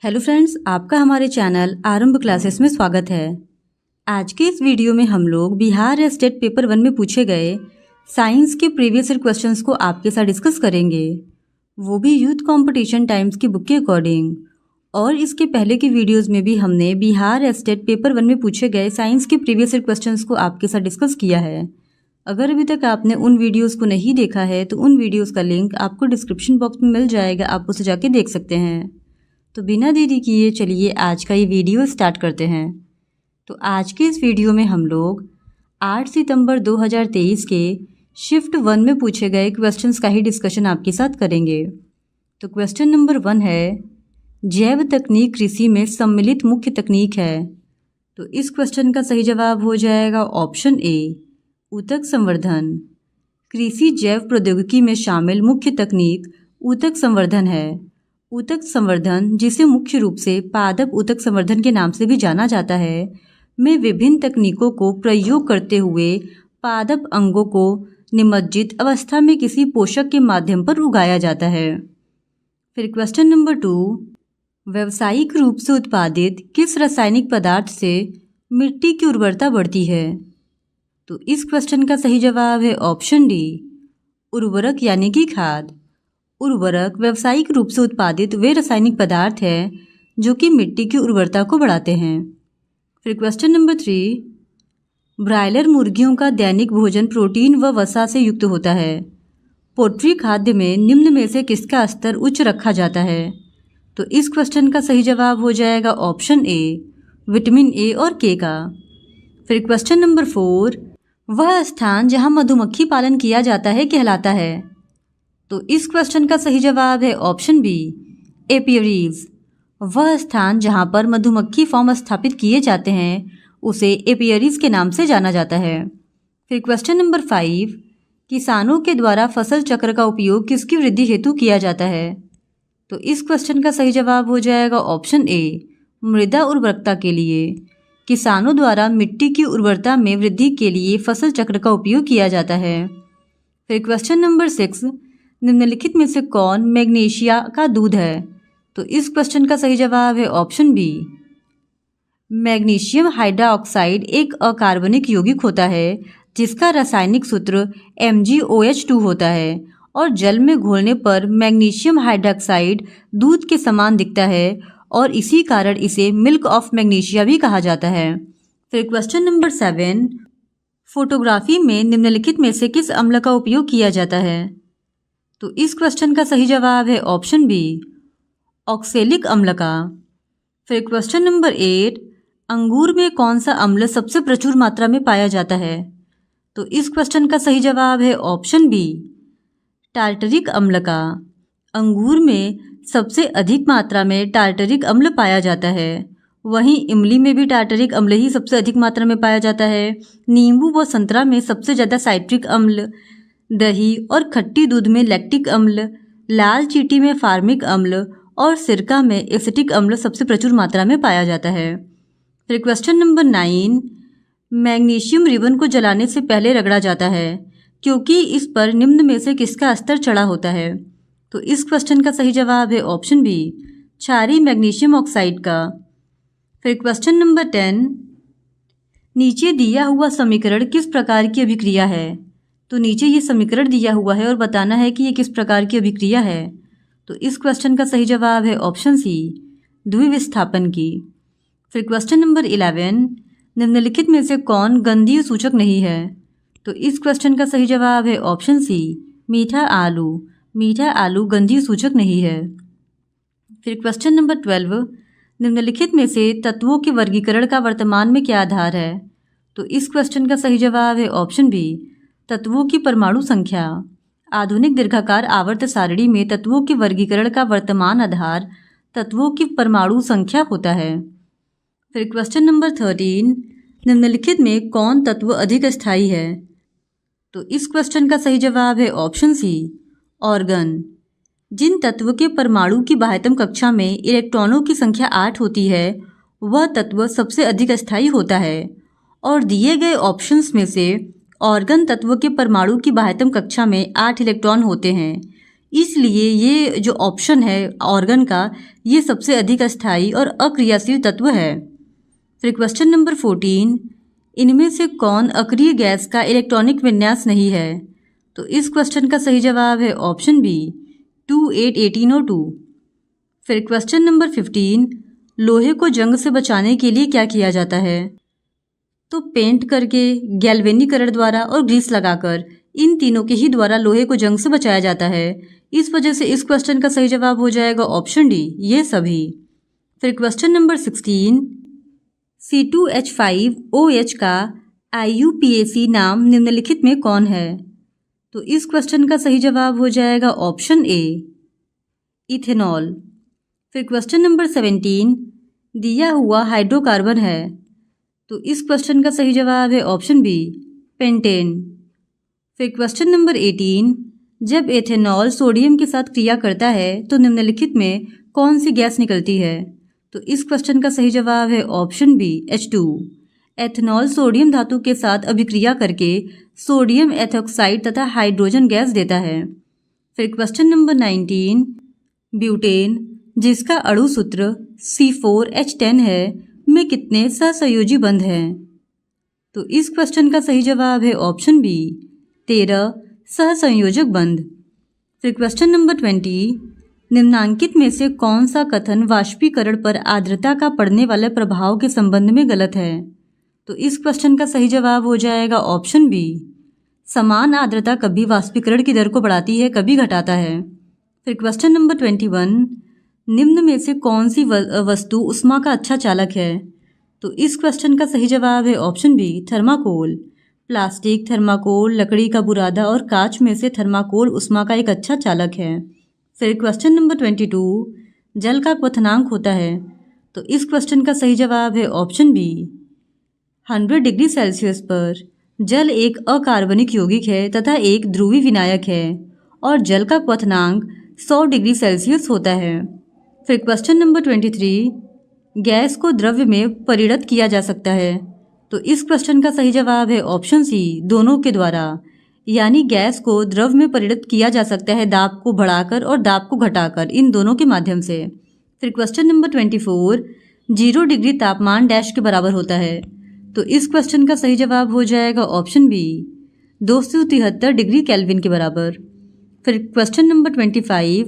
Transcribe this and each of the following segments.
Hello friends, आपका हमारे channel आरंभ क्लासेस में स्वागत है। आज के इस वीडियो में हम लोग बिहार स्टेट पेपर 1 में पूछे गए साइंस के प्रीवियस ईयर क्वेश्चंस को आपके साथ डिस्कस करेंगे, वो भी यूथ कंपटीशन टाइम्स की बुक के अकॉर्डिंग। और इसके पहले की वीडियोस में भी हमने बिहार स्टेट पेपर 1 में पूछे गए साइंस के प्रीवियस ईयर क्वेश्चंस को आपके साथ डिस्कस किया है। अगर अभी तक आपने उन वीडियोज़ को नहीं देखा है तो उन वीडियोज़ का लिंक आपको डिस्क्रिप्शन बॉक्स में मिल जाएगा, आप उसे जाके देख सकते हैं। तो बिना देरी किए चलिए आज का ये वीडियो स्टार्ट करते हैं। तो आज के इस वीडियो में हम लोग 8 सितंबर 2023 के शिफ्ट 1 में पूछे गए क्वेश्चंस का ही डिस्कशन आपके साथ करेंगे। तो क्वेश्चन नंबर 1 है, जैव तकनीक कृषि में सम्मिलित मुख्य तकनीक है। तो इस क्वेश्चन का सही जवाब हो जाएगा ऑप्शन ए, ऊतक संवर्धन। कृषि जैव प्रौद्योगिकी में शामिल मुख्य तकनीक ऊतक संवर्धन है। ऊतक संवर्धन, जिसे मुख्य रूप से पादप ऊतक संवर्धन के नाम से भी जाना जाता है, में विभिन्न तकनीकों को प्रयोग करते हुए पादप अंगों को निमज्जित अवस्था में किसी पोषक के माध्यम पर उगाया जाता है। फिर क्वेश्चन नंबर 2, व्यावसायिक रूप से उत्पादित किस रासायनिक पदार्थ से मिट्टी की उर्वरता बढ़ती है। तो इस क्वेश्चन का सही जवाब है ऑप्शन डी, उर्वरक यानी कि खाद। उर्वरक व्यावसायिक रूप से उत्पादित वे रासायनिक पदार्थ हैं जो कि मिट्टी की उर्वरता को बढ़ाते हैं। फिर क्वेश्चन नंबर 3, ब्रायलर मुर्गियों का दैनिक भोजन प्रोटीन व वसा से युक्त होता है। पोल्ट्री खाद्य में निम्न में से किसका स्तर उच्च रखा जाता है। तो इस क्वेश्चन का सही जवाब हो जाएगा ऑप्शन ए, विटामिन ए और के का। फिर क्वेश्चन नंबर 4, वह स्थान जहां मधुमक्खी पालन किया जाता है कहलाता है। तो इस क्वेश्चन का सही जवाब है ऑप्शन बी, एपियरीज। वह स्थान जहां पर मधुमक्खी फार्म स्थापित किए जाते हैं उसे एपियरीज के नाम से जाना जाता है। फिर क्वेश्चन नंबर 5, किसानों के द्वारा फसल चक्र का उपयोग किसकी वृद्धि हेतु किया जाता है। तो इस क्वेश्चन का सही जवाब हो जाएगा ऑप्शन ए, मृदा उर्वरकता के लिए। किसानों द्वारा मिट्टी की उर्वरता में वृद्धि के लिए फसल चक्र का उपयोग किया जाता है। फिर क्वेश्चन नंबर 6, निम्नलिखित में से कौन मैग्नीशिया का दूध है। तो इस क्वेश्चन का सही जवाब है ऑप्शन बी, मैग्नीशियम हाइड्रोक्साइड एक अकार्बनिक यौगिक होता है जिसका रासायनिक सूत्र MgOH2 होता है और जल में घोलने पर मैग्नीशियम हाइड्रोक्साइड दूध के समान दिखता है और इसी कारण इसे मिल्क ऑफ मैग्नीशिया भी कहा जाता है। फिर क्वेश्चन नंबर 7, फोटोग्राफी में निम्नलिखित में से किस अम्ल का उपयोग किया जाता है। तो इस क्वेश्चन का सही जवाब है ऑप्शन बी, ऑक्सैलिक अम्ल का। फिर क्वेश्चन नंबर 8, अंगूर में कौन सा अम्ल सबसे प्रचुर मात्रा में पाया जाता है। तो इस क्वेश्चन का सही जवाब है ऑप्शन बी, टार्टरिक अम्ल का। अंगूर में सबसे अधिक मात्रा में टार्टरिक अम्ल पाया जाता है। वहीं इमली में भी टार्टरिक अम्ल ही सबसे अधिक मात्रा में पाया जाता है। नींबू व संतरा में सबसे ज़्यादा साइट्रिक अम्ल, दही और खट्टी दूध में लैक्टिक अम्ल, लाल चींटी में फार्मिक अम्ल और सिरका में एसिटिक अम्ल सबसे प्रचुर मात्रा में पाया जाता है। फिर क्वेश्चन नंबर 9, मैग्नीशियम रिबन को जलाने से पहले रगड़ा जाता है क्योंकि इस पर निम्न में से किसका स्तर चढ़ा होता है। तो इस क्वेश्चन का सही जवाब है ऑप्शन बी, क्षारीय मैग्नीशियम ऑक्साइड का। फिर क्वेश्चन नंबर 10, नीचे दिया हुआ समीकरण किस प्रकार की अभिक्रिया है। तो नीचे ये समीकरण दिया हुआ है और बताना है कि ये किस प्रकार की अभिक्रिया है। तो इस क्वेश्चन का सही जवाब है ऑप्शन सी, द्विविस्थापन की। फिर क्वेश्चन नंबर 11, निम्नलिखित में से कौन गंधीय सूचक नहीं है। तो इस क्वेश्चन का सही जवाब है ऑप्शन सी, मीठा आलू। मीठा आलू गंधीय सूचक नहीं है। फिर क्वेश्चन नंबर 12, निम्नलिखित में से तत्वों के वर्गीकरण का वर्तमान में क्या आधार है। तो इस क्वेश्चन का सही जवाब है ऑप्शन बी, तत्वों की परमाणु संख्या। आधुनिक दीर्घाकार आवर्त सारणी में तत्वों के वर्गीकरण का वर्तमान आधार तत्वों की परमाणु संख्या होता है। फिर क्वेश्चन नंबर 13, निम्नलिखित में कौन तत्व अधिक स्थायी है। तो इस क्वेश्चन का सही जवाब है ऑप्शन सी, ऑर्गन। जिन तत्व के परमाणु की बाह्यतम कक्षा में इलेक्ट्रॉनों की संख्या 8 होती है वह तत्व सबसे अधिक स्थायी होता है और दिए गए ऑप्शंस में से ऑर्गन तत्व के परमाणु की बाह्यतम कक्षा में 8 इलेक्ट्रॉन होते हैं। इसलिए ये जो ऑप्शन है ऑर्गन का, ये सबसे अधिक अस्थायी और अक्रियाशील तत्व है। फिर क्वेश्चन नंबर 14, इनमें से कौन अक्रिय गैस का इलेक्ट्रॉनिक विन्यास नहीं है? तो इस क्वेश्चन का सही जवाब है ऑप्शन बी 2818O2। फिर क्वेश्चन नंबर 15, लोहे को जंग से बचाने के लिए क्या किया जाता है? तो पेंट करके, गैल्वेनीकरण द्वारा और ग्रीस लगाकर, इन तीनों के ही द्वारा लोहे को जंग से बचाया जाता है। इस वजह से इस क्वेश्चन का सही जवाब हो जाएगा ऑप्शन डी, ये सभी। फिर क्वेश्चन नंबर 16, C2H5OH का IUPAC नाम निम्नलिखित में कौन है? तो इस क्वेश्चन का सही जवाब हो जाएगा ऑप्शन ए, इथेनॉल। फिर क्वेश्चन नंबर 17, दिया हुआ हाइड्रोकार्बन है। तो इस क्वेश्चन का सही जवाब है ऑप्शन बी, पेंटेन। फिर क्वेश्चन नंबर 18, जब एथेनॉल सोडियम के साथ क्रिया करता है तो निम्नलिखित में कौन सी गैस निकलती है? तो इस क्वेश्चन का सही जवाब है option B, H2। Ethanol sodium धातु के साथ अभिक्रिया करके सोडियम एथॉक्साइड तथा हाइड्रोजन गैस देता है। फिर क्वेश्चन नंबर 19, ब्यूटेन जिसका अणु सूत्र C4H10 है में कितने सहसंयोजी बंध हैं? तो इस क्वेश्चन का सही जवाब है ऑप्शन बी, 13 सहसंयोजक बंध। फिर क्वेश्चन नंबर 20, निम्नांकित में से कौन सा कथन वाष्पीकरण पर आर्द्रता का पड़ने वाले प्रभाव के संबंध में गलत है? तो इस क्वेश्चन का सही जवाब हो जाएगा ऑप्शन बी, समान आर्द्रता कभी वाष्पीकरण की दर को बढ़ाती है, कभी घटाता है। फिर क्वेश्चन नंबर 21, निम्न में से कौन सी वस्तु उष्मा का अच्छा चालक है? तो इस क्वेश्चन का सही जवाब है option B, thermocol. Plastic, thermocol, लकड़ी का बुरादा और कांच में से थर्माकोल उष्मा का एक अच्छा चालक है। फिर क्वेश्चन नंबर 22, जल का क्वथनांक होता है। तो इस क्वेश्चन का सही जवाब है ऑप्शन बी, 100 डिग्री सेल्सियस पर। जल एक अकार्बनिक यौगिक है तथा एक ध्रुवी विनायक है और जल का क्वथनांक 100 डिग्री सेल्सियस होता है। फिर क्वेश्चन नंबर 23, गैस को द्रव्य में परिणत किया जा सकता है। तो इस क्वेश्चन का सही जवाब है ऑप्शन सी, दोनों के द्वारा। यानी गैस को द्रव में परिणत किया जा सकता है दाब को बढ़ाकर और दाब को घटाकर, इन दोनों के माध्यम से। फिर क्वेश्चन नंबर 24, 0 डिग्री तापमान डैश के बराबर होता है। तो इस क्वेश्चन का सही जवाब हो जाएगा ऑप्शन बी, 273 डिग्री केल्विन के बराबर। फिर क्वेश्चन नंबर 25,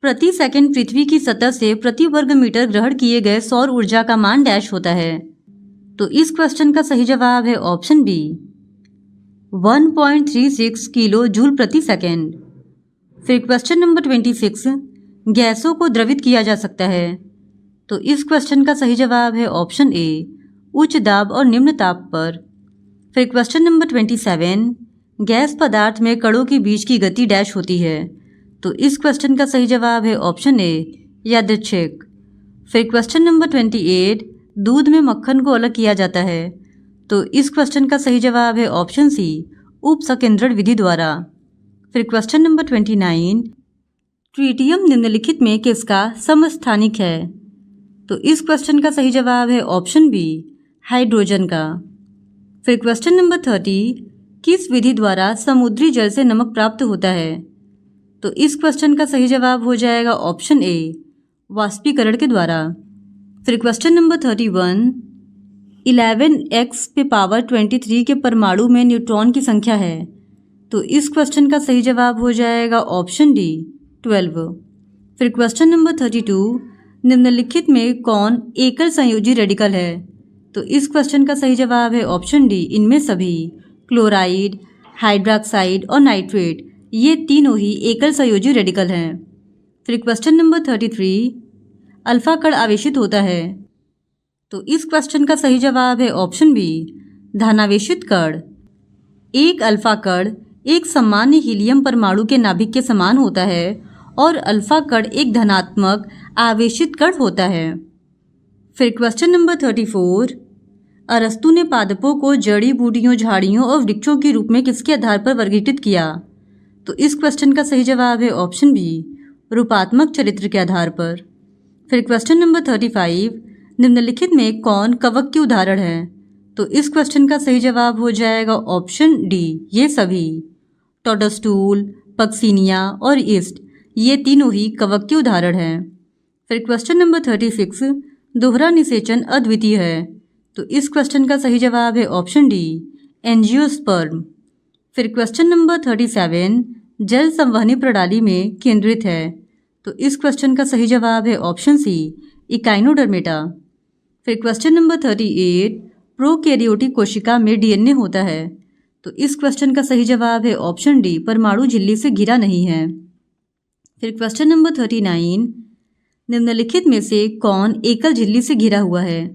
प्रति सेकंड पृथ्वी की सतह से प्रति वर्ग मीटर ग्रहण किए गए सौर ऊर्जा का मान डैश होता है। तो इस क्वेश्चन का सही जवाब है ऑप्शन बी, 1.36 किलो जूल प्रति सेकेंड। फिर क्वेश्चन नंबर 26, गैसों को द्रवित किया जा सकता है। तो इस क्वेश्चन का सही जवाब है ऑप्शन ए, उच्च दाब और निम्न ताप पर। फिर क्वेश्चन नंबर 27, गैस पदार्थ में कणों के बीच की गति डैश होती है। तो इस क्वेश्चन का सही जवाब है ऑप्शन ए, यादृच्छिक। फिर क्वेश्चन नंबर 28, दूध में मक्खन को अलग किया जाता है। तो इस क्वेश्चन का सही जवाब है ऑप्शन सी, उपसंकेंद्रण विधि द्वारा। फिर क्वेश्चन नंबर 29, ट्रिटियम निम्नलिखित में किसका समस्थानिक है? तो इस क्वेश्चन का सही जवाब है ऑप्शन बी, हाइड्रोजन का। फिर क्वेश्चन नंबर 30, किस विधि द्वारा समुद्री जल से नमक प्राप्त होता है? तो इस क्वेश्चन का सही जवाब हो जाएगा ऑप्शन ए, वाष्पीकरण के द्वारा। फिर क्वेश्चन नंबर 31, 11x पे पावर 23 के परमाणु में न्यूट्रॉन की संख्या है। तो इस क्वेश्चन का सही जवाब हो जाएगा ऑप्शन डी, 12। फिर क्वेश्चन नंबर 32, निम्नलिखित में कौन एकल संयोजी रेडिकल है? तो इस क्वेश्चन का सही जवाब है ऑप्शन डी, इनमें सभी। क्लोराइड, हाइड्रोक्साइड और नाइट्रेट, ये तीनों ही एकल संयोजी रेडिकल हैं। फिर क्वेश्चन नंबर 33, अल्फा कण आवेशित होता है। तो इस क्वेश्चन का सही जवाब है ऑप्शन बी, धनावेशित कण। एक अल्फा कण एक सामान्य हीलियम परमाणु के नाभिक के समान होता है और अल्फा कण एक धनात्मक आवेशित कण होता है। फिर क्वेश्चन नंबर 34, अरस्तु ने पादपों को जड़ी बूटियों, झाड़ियों और वृक्षों के रूप में किसके आधार पर वर्गीकृत किया? तो इस क्वेश्चन का सही जवाब है ऑप्शन बी, रूपात्मक चरित्र के आधार पर। फिर क्वेश्चन नंबर 35, निम्नलिखित में कौन कवक के उदाहरण है? तो इस क्वेश्चन का सही जवाब हो जाएगा ऑप्शन डी, ये सभी। टोडस्टूल, पक्सीनिया और ईस्ट, ये तीनों ही कवक के उदाहरण हैं। फिर क्वेश्चन नंबर 36, दोहरा निषेचन अद्वितीय है। तो इस क्वेश्चन का सही जवाब है ऑप्शन डी, एंजियोस्पर्म। फिर क्वेश्चन नंबर 37, जल संवहनी प्रणाली में केंद्रित है। तो इस क्वेश्चन का सही जवाब है ऑप्शन सी, इकाइनोडर्मेटा। फिर क्वेश्चन नंबर 38, प्रोकैरियोटिक कोशिका में डीएनए होता है। तो इस क्वेश्चन का सही जवाब है ऑप्शन डी, परमाणु झिल्ली से घिरा नहीं है। फिर क्वेश्चन नंबर 39, निम्नलिखित में से कौन एकल झिल्ली से घिरा हुआ है।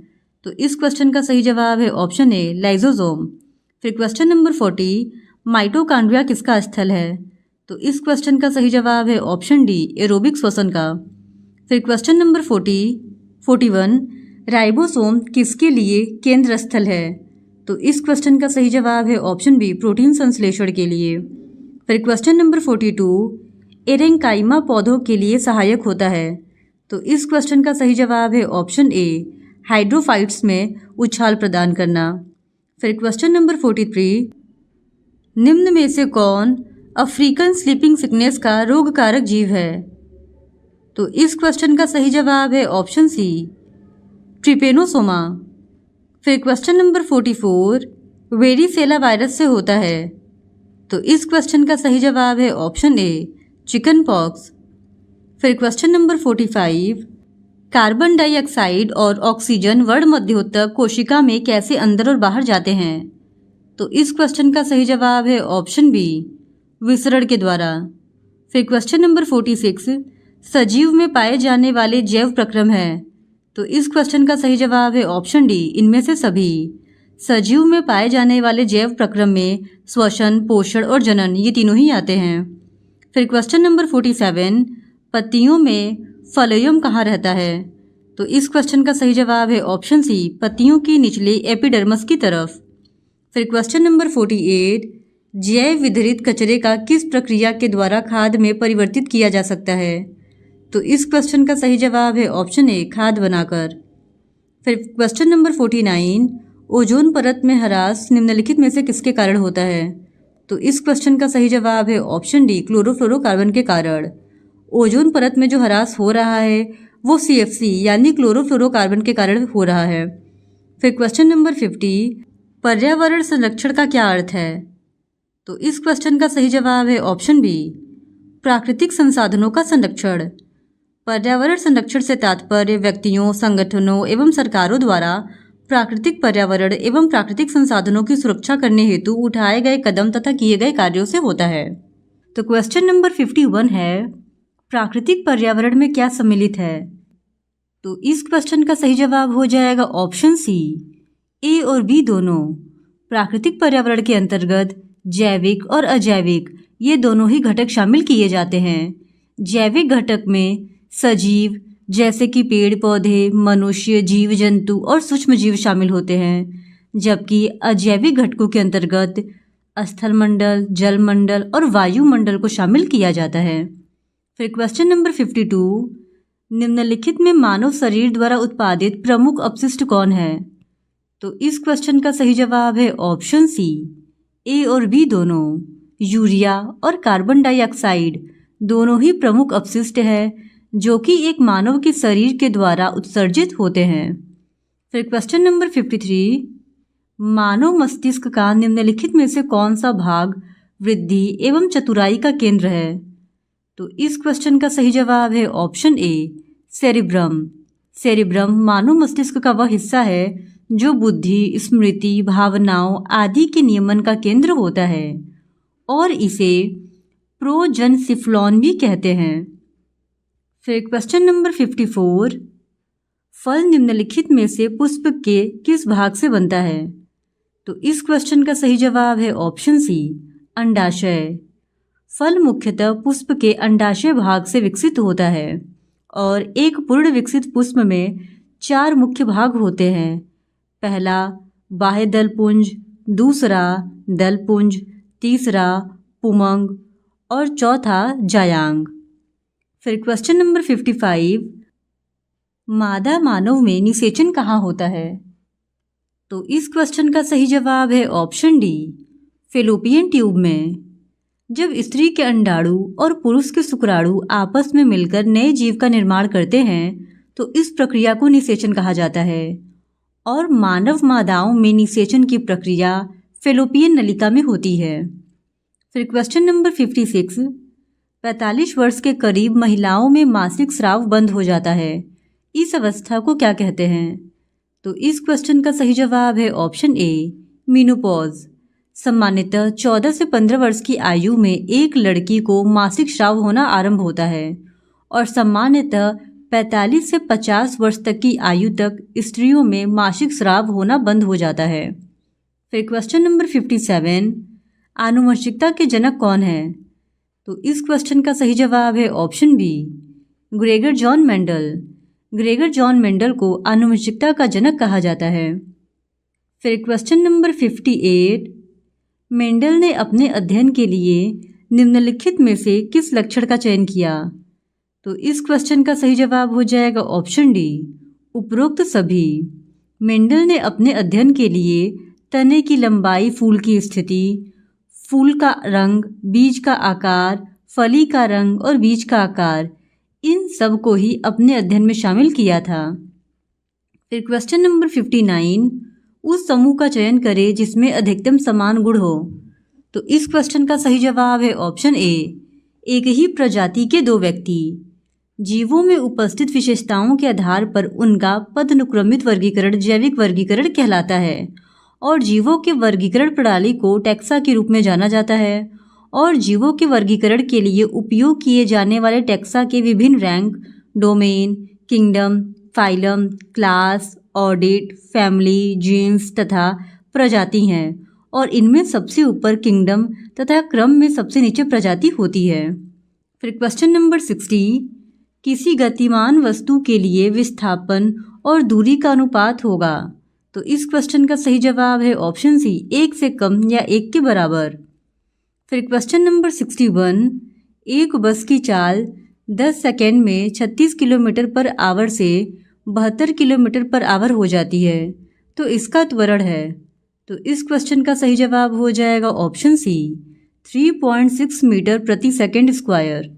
तो इस क्वेश्चन का सही जवाब है ऑप्शन ए, लाइजोसोम। फिर क्वेश्चन नंबर 40, माइटोकॉन्ड्रिया किसका स्थल है। तो इस क्वेश्चन का सही जवाब है ऑप्शन डी, एरोबिक श्वसन का। फिर क्वेश्चन नंबर 41, राइबोसोम किसके लिए केंद्र स्थल है। तो इस क्वेश्चन का सही जवाब है ऑप्शन बी, प्रोटीन संश्लेषण के लिए। फिर क्वेश्चन नंबर 42, एरेंकाइमा पौधों के लिए सहायक होता है। तो इस क्वेश्चन का सही जवाब है ऑप्शन ए, हाइड्रोफाइट्स में उछाल प्रदान करना। फिर क्वेश्चन नंबर 43, निम्न में से कौन अफ्रीकन स्लीपिंग सिकनेस का रोग कारक जीव है। तो इस क्वेश्चन का सही जवाब है ऑप्शन सी, ट्रिपेनोसोमा। फिर क्वेश्चन नंबर 44, वेरिसेला वायरस से होता है। तो इस क्वेश्चन का सही जवाब है ऑप्शन ए, चिकन पॉक्स। फिर क्वेश्चन नंबर 45, कार्बन डाइऑक्साइड और ऑक्सीजन वर्णमध्योतक कोशिका में कैसे अंदर और बाहर जाते हैं। तो इस क्वेश्चन का सही जवाब है ऑप्शन बी, विसरण के द्वारा। फिर क्वेश्चन नंबर 46, सजीव में पाए जाने वाले जैव प्रक्रम है। तो इस क्वेश्चन का सही जवाब है ऑप्शन डी, इनमें से सभी। सजीव में पाए जाने वाले जैव प्रक्रम में श्वसन, पोषण और जनन, ये तीनों ही आते हैं। फिर क्वेश्चन नंबर 47, पत्तियों में फ्लोएम कहाँ रहता है। तो इस क्वेश्चन का सही जवाब है ऑप्शन सी, पत्तियों की निचले एपिडर्मस की तरफ। फिर क्वेश्चन नंबर 48, जैव विघटित कचरे का किस प्रक्रिया के द्वारा खाद में परिवर्तित किया जा सकता है। तो इस क्वेश्चन का सही जवाब है ऑप्शन ए, खाद बनाकर। फिर क्वेश्चन नंबर 49, ओजोन परत में ह्रास निम्नलिखित में से किसके कारण होता है। तो इस क्वेश्चन का सही जवाब है ऑप्शन डी, क्लोरोफ्लोरोकार्बन के कारण। ओजोन परत में जो ह्रास हो रहा है वो CFC यानी क्लोरोफ्लोरोकार्बन के कारण हो रहा है। फिर क्वेश्चन नंबर 50, पर्यावरण संरक्षण का क्या अर्थ है। तो इस क्वेश्चन का सही जवाब है ऑप्शन बी, प्राकृतिक संसाधनों का संरक्षण। पर्यावरण संरक्षण से तात्पर्य व्यक्तियों, संगठनों एवं सरकारों द्वारा प्राकृतिक पर्यावरण एवं प्राकृतिक संसाधनों की सुरक्षा करने हेतु उठाए गए कदम तथा किए गए कार्यों से होता है। तो क्वेश्चन नंबर 51 है, प्राकृतिक पर्यावरण में क्या सम्मिलित है। तो इस क्वेश्चन का सही जवाब हो जाएगा ऑप्शन सी, ए और बी दोनों। प्राकृतिक पर्यावरण के अंतर्गत जैविक और अजैविक ये दोनों ही घटक शामिल किए जाते हैं। जैविक घटक में सजीव जैसे कि पेड़ पौधे, मनुष्य, जीव जंतु और सूक्ष्म जीव शामिल होते हैं, जबकि अजैविक घटकों के अंतर्गत स्थलमंडल, जलमंडल और वायुमंडल को शामिल किया जाता है। फिर क्वेश्चन नंबर 52, निम्नलिखित में मानव शरीर द्वारा उत्पादित प्रमुख अपशिष्ट कौन है। तो इस क्वेश्चन का सही जवाब है ऑप्शन सी, ए और बी दोनों। यूरिया और कार्बन डाइऑक्साइड दोनों ही प्रमुख अपशिष्ट है जो कि एक मानव के शरीर के द्वारा उत्सर्जित होते हैं। फिर क्वेश्चन नंबर 53, मानव मस्तिष्क का निम्नलिखित में से कौन सा भाग वृद्धि एवं चतुराई का केंद्र है। तो इस क्वेश्चन का सही जवाब है ऑप्शन ए, सेरिब्रम। सेरिब्रम मानव मस्तिष्क का वह हिस्सा है जो बुद्धि, स्मृति, भावनाओं आदि के नियमन का केंद्र होता है और इसे प्रोजनसिफ्लॉन भी कहते हैं। फिर क्वेश्चन नंबर 54, फल निम्नलिखित में से पुष्प के किस भाग से बनता है। तो इस क्वेश्चन का सही जवाब है ऑप्शन सी, अंडाशय। फल मुख्यतः पुष्प के अंडाशय भाग से विकसित होता है और एक पूर्ण विकसित पुष्प में 4 मुख्य भाग होते हैं। पहला बाह्य दलपुंज, दूसरा दलपुंज, तीसरा पुमंग और चौथा जायांग। फिर क्वेश्चन नंबर 55, मादा मानव में निषेचन कहाँ होता है। तो इस क्वेश्चन का सही जवाब है ऑप्शन डी, फेलोपियन ट्यूब में। जब स्त्री के अंडाणु और पुरुष के शुक्राणु आपस में मिलकर नए जीव का निर्माण करते हैं तो इस प्रक्रिया को निषेचन कहा जाता है। और मानव मादाओं में निषेचन की प्रक्रिया फैलोपियन नलिका में होती है। फिर क्वेश्चन नंबर 56, 45 वर्ष के करीब महिलाओं में मासिक स्राव बंद हो जाता है, इस अवस्था को क्या कहते हैं? तो इस क्वेश्चन का सही जवाब है ऑप्शन ए, मीनोपॉज। सामान्यतः 14 से 15 वर्ष की आयु में एक लड़की को मासिक स्राव होना आरंभ होता है और सामान्यतः 45 से 50 वर्ष तक की आयु तक स्त्रियों में मासिक स्राव होना बंद हो जाता है। फिर क्वेश्चन नंबर 57, आनुवंशिकता के जनक कौन है? तो इस क्वेश्चन का सही जवाब है option B, Gregor John Mendel. Gregor John Mendel को आनुवंशिकता का जनक कहा जाता है। फिर क्वेश्चन नंबर 58, मेंडल ने अपने अध्ययन के लिए निम्नलिखित में से किस लक्षण का चयन किया? तो इस क्वेश्चन का सही जवाब हो जाएगा ऑप्शन डी, उपरोक्त सभी। मेंडल ने अपने अध्ययन के लिए तने की लंबाई, फूल की स्थिति, फूल का रंग, बीज का आकार, फली का रंग और बीज का आकार, इन सब को ही अपने अध्ययन में शामिल किया था। फिर क्वेश्चन नंबर 59, उस समूह का चयन करें जिसमें अधिकतम समान गुण हो। तो इस क्वेश्चन का सही जवाब है ऑप्शन ए, एक ही प्रजाति के दो व्यक्ति। जीवों में उपस्थित विशेषताओं के आधार पर उनका पदानुक्रमित वर्गीकरण जैविक वर्गीकरण कहलाता है और जीवों के वर्गीकरण प्रणाली को टैक्सा के रूप में जाना जाता है और जीवों के वर्गीकरण के लिए उपयोग किए जाने वाले टैक्सा के विभिन्न rank, domain, kingdom, phylum, class, order, family, genus तथा प्रजाति हैं और इनमें सबसे ऊपर किंगडम तथा क्रम में सबसे नीचे प्रजाति होती है। फिर क्वेश्चन नंबर 60, किसी गतिमान वस्तु के लिए विस्थापन और दूरी का अनुपात होगा। तो इस क्वेश्चन का सही जवाब है ऑप्शन सी, 1 से कम या 1 के बराबर। फिर क्वेश्चन नंबर 61, एक बस की चाल 10 सेकेंड में 36 किलोमीटर पर आवर से 72 किलोमीटर पर आवर हो जाती है, तो इसका त्वरण है। तो इस क्वेश्चन का सही जवाब हो जाएगा ऑप्शन सी, 3.6 मीटर प्रति सेकेंड स्क्वायर।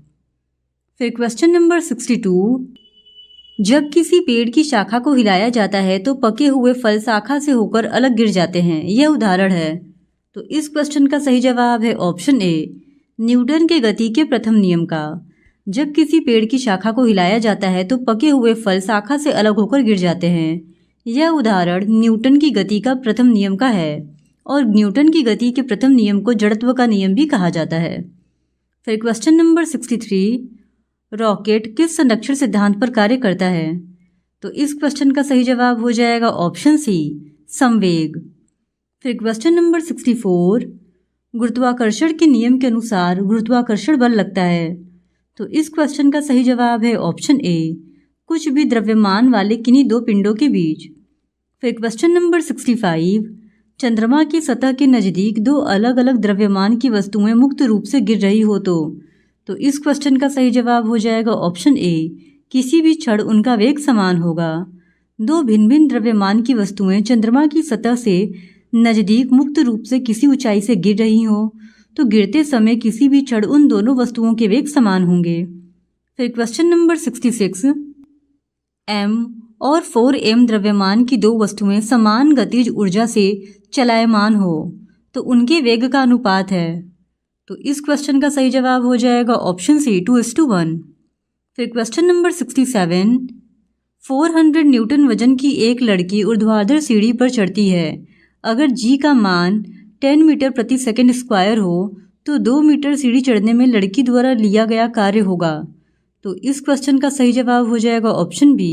फिर क्वेश्चन नंबर 62, जब किसी पेड़ की शाखा को हिलाया जाता है तो पके हुए फल शाखा से होकर अलग गिर जाते हैं, यह उदाहरण है। तो इस क्वेश्चन का सही जवाब है ऑप्शन ए, न्यूटन के गति के प्रथम नियम का। जब किसी पेड़ की शाखा को हिलाया जाता है तो पके हुए फल शाखा से अलग होकर गिर जाते हैं, यह उदाहरण न्यूटन की गति का प्रथम नियम का है और न्यूटन की गति के प्रथम नियम को जड़त्व का नियम भी कहा जाता है। फिर क्वेश्चन नंबर 63, रॉकेट किस संरक्षण सिद्धांत पर कार्य करता है? तो इस क्वेश्चन का सही जवाब हो जाएगा ऑप्शन सी, संवेग। फिर क्वेश्चन नंबर 64, गुरुत्वाकर्षण के नियम के अनुसार गुरुत्वाकर्षण बल लगता है। तो इस क्वेश्चन का सही जवाब है ऑप्शन ए, कुछ भी द्रव्यमान वाले किन्हीं दो पिंडों के बीच। फिर क्वेश्चन नंबर 65, चंद्रमा की सतह के नज़दीक दो अलग अलग द्रव्यमान की वस्तुएं मुक्त रूप से गिर रही हो तो इस क्वेश्चन का सही जवाब हो जाएगा ऑप्शन ए, किसी भी क्षण उनका वेग समान होगा। दो भिन्न भिन्न द्रव्यमान की वस्तुएं चंद्रमा की सतह से नज़दीक मुक्त रूप से किसी ऊंचाई से गिर रही हो तो गिरते समय किसी भी क्षण उन दोनों वस्तुओं के वेग समान होंगे। फिर क्वेश्चन नंबर 66, m और 4m द्रव्यमान की दो वस्तुएं समान गतिज ऊर्जा से चलायमान हो तो उनके वेग का अनुपात है। तो इस क्वेश्चन का सही जवाब हो जाएगा ऑप्शन सी, 2:1। फिर क्वेश्चन नंबर 67, 400 न्यूटन वजन की एक लड़की ऊर्ध्वाधर सीढ़ी पर चढ़ती है। अगर जी का मान 10 मीटर प्रति सेकंड स्क्वायर हो तो 2 मीटर सीढ़ी चढ़ने में लड़की द्वारा लिया गया कार्य होगा। तो इस क्वेश्चन का सही जवाब हो जाएगा ऑप्शन बी,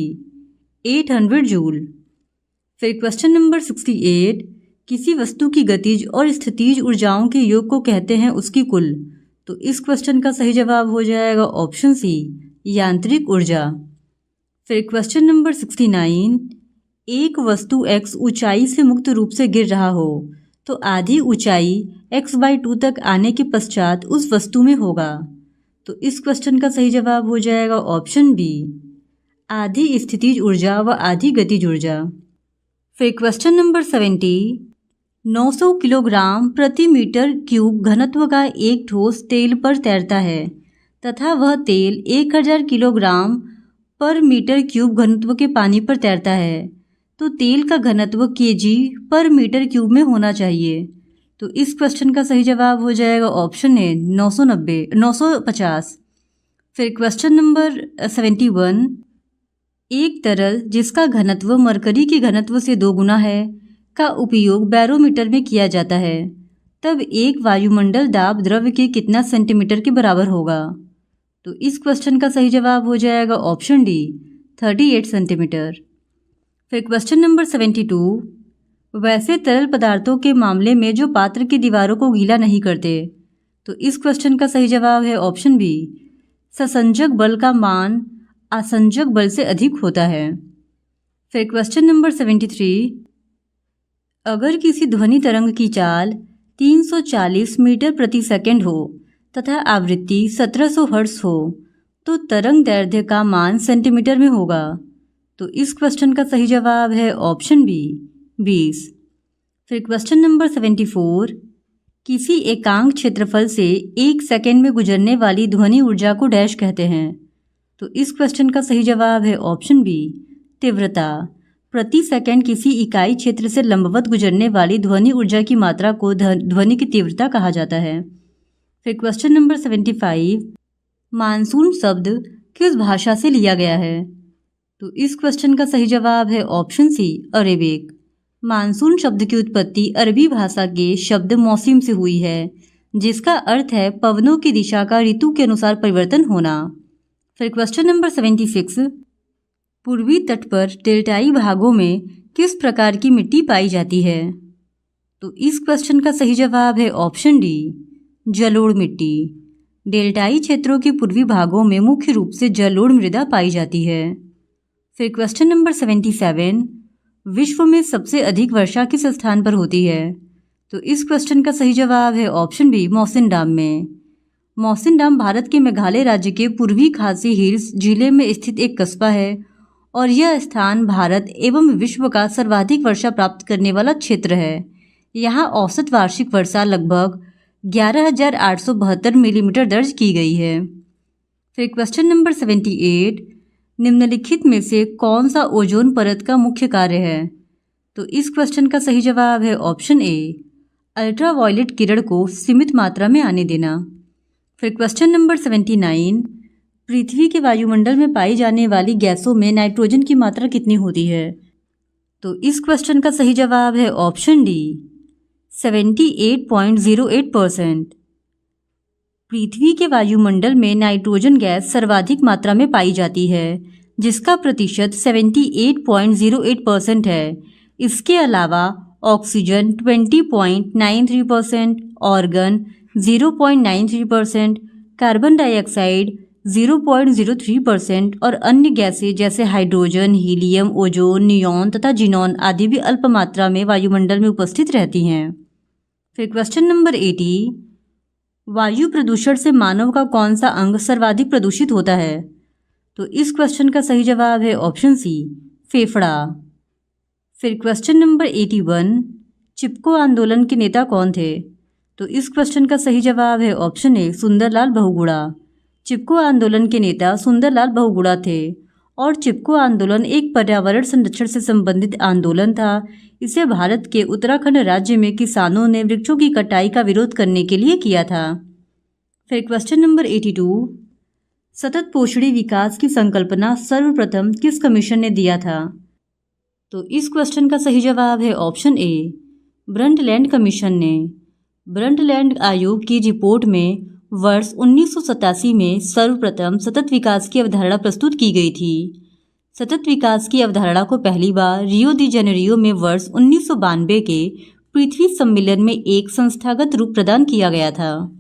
800 जूल। फिर क्वेश्चन नंबर 68, किसी वस्तु की गतिज और स्थितिज ऊर्जाओं के योग को कहते हैं उसकी कुल। तो इस क्वेश्चन का सही जवाब हो जाएगा ऑप्शन सी, यांत्रिक ऊर्जा। फिर क्वेश्चन नंबर 69, एक वस्तु x ऊंचाई से मुक्त रूप से गिर रहा हो तो आधी ऊंचाई x/2 तक आने के पश्चात उस वस्तु में होगा। तो इस क्वेश्चन का सही जवाब हो जाएगा ऑप्शन बी, आधी स्थितिज ऊर्जा व आधी गतिज ऊर्जा। फिर क्वेश्चन नंबर 70, 900 किलोग्राम प्रति मीटर क्यूब घनत्व का एक ठोस तेल पर तैरता है तथा वह तेल 1000 किलोग्राम पर मीटर क्यूब घनत्व के पानी पर तैरता है, तो तेल का घनत्व केजी पर मीटर क्यूब में होना चाहिए। तो इस क्वेश्चन का सही जवाब हो जाएगा ऑप्शन ए 950। फिर क्वेश्चन नंबर 71, एक तरल जिसका घनत्व मरकरी के घनत्व से 2 गुना है का उपयोग बैरोमीटर में किया जाता है, तब एक वायुमंडल दाब द्रव्य के कितना सेंटीमीटर के बराबर होगा। तो इस क्वेश्चन का सही जवाब हो जाएगा ऑप्शन डी 38 सेंटीमीटर। फिर क्वेश्चन नंबर 72, वैसे तरल पदार्थों के मामले में जो पात्र की दीवारों को गीला नहीं करते, तो इस क्वेश्चन का सही जवाब है ऑप्शन बी, ससंजक बल का मान आसंजक बल से अधिक होता है। फिर क्वेश्चन नंबर 73, अगर किसी ध्वनि तरंग की चाल 340 मीटर प्रति सेकंड हो तथा आवृत्ति 1700 हर्ट्ज हो तो तरंग दैर्ध्य का मान सेंटीमीटर में होगा। तो इस क्वेश्चन का सही जवाब है ऑप्शन बी 20। फिर क्वेश्चन नंबर 74, किसी एकांक क्षेत्रफल से 1 सेकंड में गुजरने वाली ध्वनि ऊर्जा को डैश कहते हैं। तो इस क्वेश्चन का सही जवाब है ऑप्शन बी तीव्रता। प्रति सेकंड किसी इकाई क्षेत्र से लंबवत गुजरने वाली ध्वनि ऊर्जा की मात्रा को ध्वनि की तीव्रता कहा जाता है। फिर क्वेश्चन नंबर 75, मानसून शब्द किस भाषा से लिया गया है। तो इस क्वेश्चन का सही जवाब है ऑप्शन सी अरेबिक। मानसून शब्द की उत्पत्ति अरबी भाषा के शब्द मौसम से हुई है, जिसका अर्थ है पवनों की दिशा का ऋतु के अनुसार परिवर्तन होना। फिर क्वेश्चन नंबर 76, पूर्वी तट पर डेल्टाई भागों में किस प्रकार की मिट्टी पाई जाती है। तो इस क्वेश्चन का सही जवाब है ऑप्शन डी जलोढ़ मिट्टी। डेल्टाई क्षेत्रों के पूर्वी भागों में मुख्य रूप से जलोढ़ मृदा पाई जाती है। फिर क्वेश्चन नंबर 77, विश्व में सबसे अधिक वर्षा किस स्थान पर होती है। तो इस क्वेश्चन का सही जवाब है ऑप्शन बी मौसिनराम में। मौसिनराम भारत के मेघालय राज्य के पूर्वी खासी हिल्स जिले में स्थित एक कस्बा है और यह स्थान भारत एवं विश्व का सर्वाधिक वर्षा प्राप्त करने वाला क्षेत्र है। यहाँ औसत वार्षिक वर्षा लगभग 11,872 मिलीमीटर दर्ज की गई है। फिर क्वेश्चन नंबर 78, निम्नलिखित में से कौन सा ओजोन परत का मुख्य कार्य है। तो इस क्वेश्चन का सही जवाब है ऑप्शन ए अल्ट्रावायलेट किरण को सीमित मात्रा में आने देना। फिर क्वेश्चन नंबर 79, पृथ्वी के वायुमंडल में पाई जाने वाली गैसों में नाइट्रोजन की मात्रा कितनी होती है। तो इस क्वेश्चन का सही जवाब है ऑप्शन डी 78.08%। पृथ्वी के वायुमंडल में नाइट्रोजन गैस सर्वाधिक मात्रा में पाई जाती है, जिसका प्रतिशत 78.08% है। इसके अलावा ऑक्सीजन 20.93%, ऑर्गन 0.93%, कार्बन डाइऑक्साइड 0.03% और अन्य गैसें जैसे हाइड्रोजन, हीलियम, ओजोन, नियॉन तथा जिनॉन आदि भी अल्प मात्रा में वायुमंडल में उपस्थित रहती हैं। फिर क्वेश्चन नंबर 80, वायु प्रदूषण से मानव का कौन सा अंग सर्वाधिक प्रदूषित होता है। तो इस क्वेश्चन का सही जवाब है ऑप्शन सी फेफड़ा। फिर क्वेश्चन नंबर 81, चिपको आंदोलन के नेता कौन थे। तो इस क्वेश्चन का सही जवाब है ऑप्शन ए सुंदरलाल बहुगुणा। चिपको आंदोलन के नेता सुंदरलाल बहुगुणा थे और चिपको आंदोलन एक पर्यावरण संरक्षण से संबंधित आंदोलन था। इसे भारत के उत्तराखंड राज्य में किसानों ने वृक्षों की कटाई का विरोध करने के लिए किया था। फिर क्वेश्चन नंबर 82, सतत पोषणी विकास की संकल्पना सर्वप्रथम किस कमीशन ने दिया था। तो इस क्वेश्चन का सही जवाब है ऑप्शन ए ब्रंटलैंड कमीशन ने। ब्रंटलैंड आयोग की रिपोर्ट में वर्ष 1987 में सर्वप्रथम सतत विकास की अवधारणा प्रस्तुत की गई थी। सतत विकास की अवधारणा को पहली बार रियो दी जेनेरियो में वर्ष 1992 के पृथ्वी सम्मेलन में एक संस्थागत रूप प्रदान किया गया था।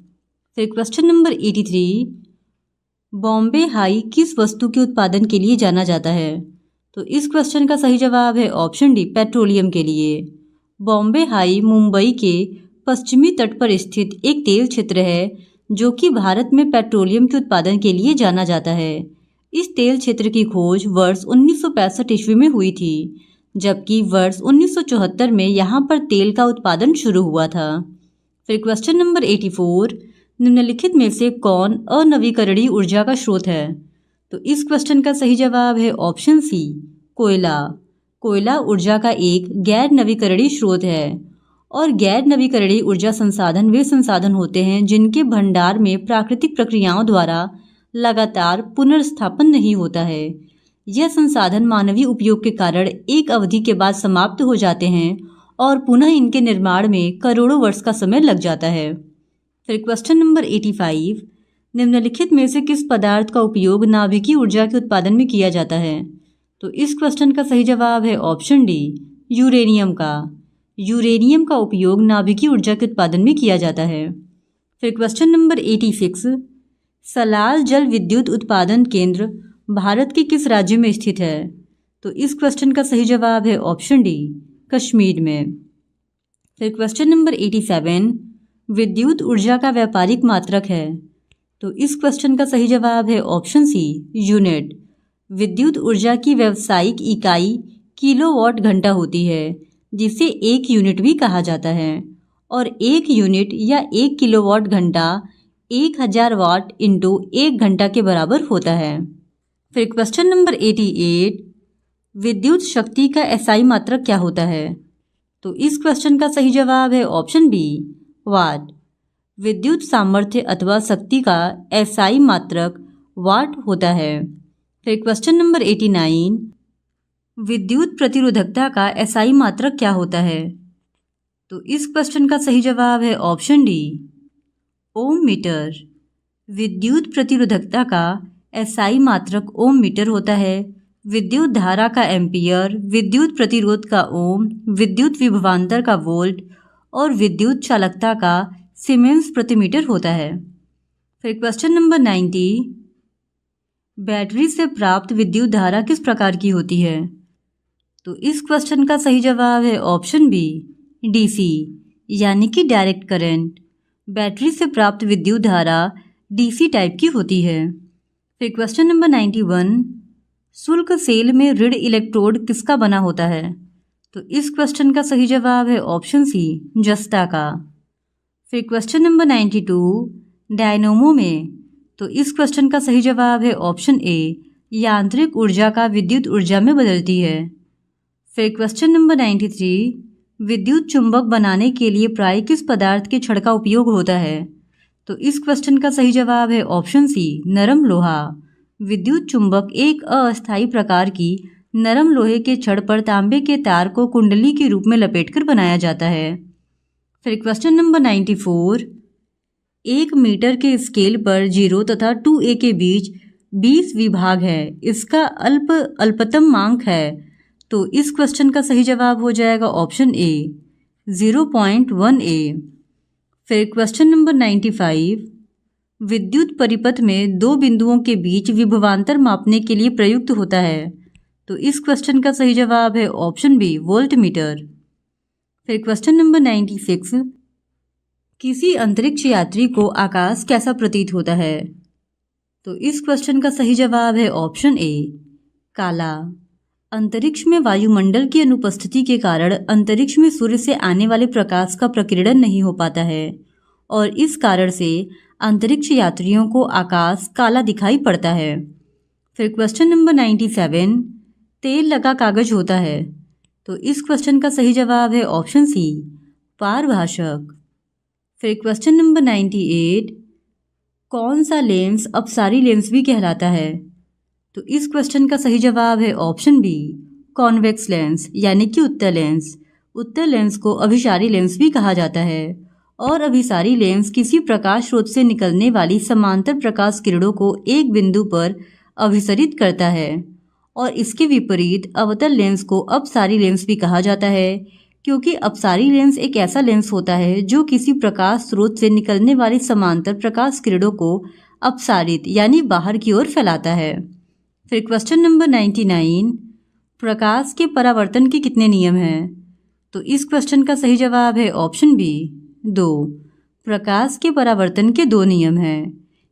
फिर क्वेश्चन नंबर 83, बॉम्बे हाई किस वस्तु के उत्पादन के लिए जाना जाता है। तो इस क्वेश्चन का सही जवाब है ऑप्शन डी पेट्रोलियम के लिए। बॉम्बे हाई मुंबई के पश्चिमी तट पर स्थित एक तेल क्षेत्र है जो कि भारत में पेट्रोलियम के उत्पादन के लिए जाना जाता है। इस तेल क्षेत्र की खोज वर्ष 1965 ईस्वी में हुई थी, जबकि वर्ष 1974 में यहाँ पर तेल का उत्पादन शुरू हुआ था। फिर क्वेश्चन नंबर 84, निम्नलिखित में से कौन अनवीकरणीय ऊर्जा का स्रोत है? तो इस क्वेश्चन का सही जवाब है ऑप्शन सी, कोयला। कोयला ऊर्जा का एक गैर नवीकरणीय स्रोत है और गैर नवीकरणीय ऊर्जा संसाधन वे संसाधन होते हैं जिनके भंडार में प्राकृतिक प्रक्रियाओं द्वारा लगातार पुनर्स्थापन नहीं होता है। यह संसाधन मानवीय उपयोग के कारण एक अवधि के बाद समाप्त हो जाते हैं और पुनः इनके निर्माण में करोड़ों वर्ष का समय लग जाता है। फिर क्वेश्चन नंबर 85, निम्नलिखित में से किस पदार्थ का उपयोग नाभिकीय ऊर्जा के उत्पादन में किया जाता है? तो इस क्वेश्चन का सही जवाब है ऑप्शन डी, यूरेनियम का। यूरेनियम का उपयोग नाभिकीय ऊर्जा के उत्पादन में किया जाता है। फिर क्वेश्चन नंबर 86, सलाल जल विद्युत उत्पादन केंद्र भारत के किस राज्य में स्थित है? तो इस क्वेश्चन का सही जवाब है ऑप्शन डी, कश्मीर में। फिर क्वेश्चन नंबर 87, विद्युत ऊर्जा का व्यापारिक मात्रक है? तो इस क्वेश्चन का सही जवाब है ऑप्शन सी, यूनिट। विद्युत ऊर्जा की व्यावसायिक इकाई किलोवाट घंटा होती है, जिसे एक यूनिट भी कहा जाता है, और एक यूनिट या 1 किलोवाट घंटा 1000 वाट इंटू 1 घंटा के बराबर होता है। फिर क्वेश्चन नंबर 88, विद्युत शक्ति का एसआई मात्रक क्या होता है? तो इस क्वेश्चन का सही जवाब है ऑप्शन बी, वाट। विद्युत सामर्थ्य अथवा शक्ति का एसआई मात्रक वाट होता है। फिर क्वेश्चन नंबर 89, विद्युत प्रतिरोधकता का एसआई मात्रक क्या होता है? तो इस क्वेश्चन का सही जवाब है ऑप्शन डी, ओम मीटर। विद्युत प्रतिरोधकता का एसआई मात्रक ओम मीटर होता है। विद्युत धारा का एम्पियर, विद्युत प्रतिरोध का ओम, विद्युत विभवांतर का वोल्ट और विद्युत चालकता का सीमेंस प्रति मीटर होता है। फिर क्वेश्चन नंबर 90, बैटरी से प्राप्त विद्युत धारा किस प्रकार की होती है? तो इस क्वेश्चन का सही जवाब है ऑप्शन बी, डीसी, यानी कि डायरेक्ट करंट। बैटरी से प्राप्त विद्युत धारा डीसी टाइप की होती है। फिर क्वेश्चन नंबर 91, शुल्क सेल में ऋण इलेक्ट्रोड किसका बना होता है? तो इस क्वेश्चन का सही जवाब है ऑप्शन सी, जस्ता का। फिर क्वेश्चन नंबर 92, डायनोमो में, तो इस क्वेश्चन का सही जवाब है ऑप्शन ए, यांत्रिक ऊर्जा का विद्युत ऊर्जा में बदलती है। फिर क्वेश्चन नंबर 93, विद्युत चुंबक बनाने के लिए प्राय किस पदार्थ के छड़ का उपयोग होता है? तो इस क्वेश्चन का सही जवाब है ऑप्शन सी, नरम लोहा। विद्युत चुंबक एक अस्थायी प्रकार की नरम लोहे के छड़ पर तांबे के तार को कुंडली के रूप में लपेटकर बनाया जाता है। फिर क्वेश्चन नंबर 94, 1 मीटर के स्केल पर 0 तथा 2a के बीच 20 विभाग है, इसका अल्पतम मांक है। तो इस क्वेश्चन का सही जवाब हो जाएगा ऑप्शन ए, 0.1a। फिर क्वेश्चन नंबर 95, विद्युत परिपथ में 2 बिंदुओं के बीच विभवांतर मापने के लिए प्रयुक्त होता है। तो इस क्वेश्चन का सही जवाब है ऑप्शन बी, वोल्टमीटर। फिर क्वेश्चन नंबर 96, किसी अंतरिक्ष यात्री को आकाश कैसा प्रतीत होता है? तो इस क्वेश्चन का सही जवाब है ऑप्शन ए, काला। अंतरिक्ष में वायुमंडल की अनुपस्थिति के कारण अंतरिक्ष में सूर्य से आने वाले प्रकाश का प्रकीर्णन नहीं हो पाता है और इस कारण से अंतरिक्ष यात्रियों को आकाश काला दिखाई पड़ता है। फिर क्वेश्चन नंबर 97, तेल लगा कागज होता है। तो इस क्वेश्चन का सही जवाब है ऑप्शन सी, पारभाषक। फिर क्वेश्चन नंबर 98, कौन सा लेंस अपसारी लेंस भी कहलाता है? तो इस क्वेश्चन का सही जवाब है ऑप्शन बी, कॉन्वेक्स लेंस, यानी कि उत्तल लेंस। उत्तल लेंस को अभिसारी लेंस भी कहा जाता है और अभिसारी लेंस किसी प्रकाश स्रोत से निकलने वाली समांतर प्रकाश किरणों को एक बिंदु पर अभिसरित करता है और इसके विपरीत अवतल लेंस को अपसारी लेंस भी कहा जाता है, क्योंकि अपसारी लेंस एक ऐसा लेंस होता है जो किसी प्रकाश स्रोत से निकलने वाली समांतर प्रकाश किरणों को अपसारित यानी बाहर की ओर फैलाता है। फिर क्वेश्चन नंबर 99, प्रकाश के परावर्तन के कितने नियम हैं? तो इस क्वेश्चन का सही जवाब है ऑप्शन बी, 2। प्रकाश के परावर्तन के 2 नियम हैं।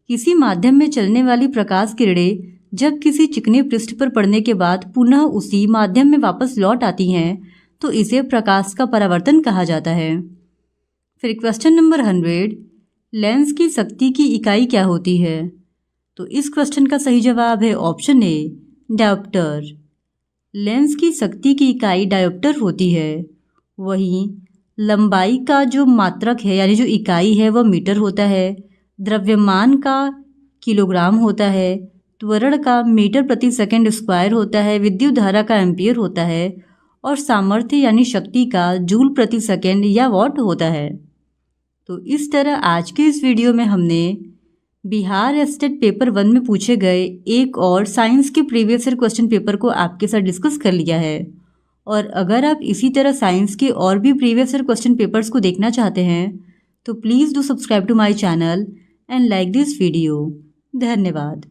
किसी माध्यम में चलने वाली प्रकाश किरणें जब किसी चिकने पृष्ठ पर पड़ने के बाद पुनः उसी माध्यम में वापस लौट आती हैं तो इसे प्रकाश का परावर्तन कहा जाता है। फिर क्वेश्चन नंबर 100, लेंस की शक्ति की इकाई क्या होती है? तो इस क्वेश्चन का सही जवाब है ऑप्शन ए, डायोप्टर। लेंस की शक्ति की इकाई डायोप्टर होती है। वहीं लंबाई का जो मात्रक है यानी जो इकाई है वह मीटर होता है, द्रव्यमान का किलोग्राम होता है, त्वरण का मीटर प्रति सेकंड स्क्वायर होता है, विद्युत धारा का एम्पियर होता है और सामर्थ्य यानी शक्ति का जूल प्रति सेकंड या वॉट होता है। तो इस तरह आज के इस वीडियो में हमने बिहार स्टेट पेपर 1 में पूछे गए एक और साइंस के प्रीवियस ईयर क्वेश्चन पेपर को आपके साथ डिस्कस कर लिया है। और अगर आप इसी तरह साइंस के और भी प्रीवियस ईयर क्वेश्चन पेपर्स को देखना चाहते हैं तो please do subscribe to my channel and like this video. धन्यवाद।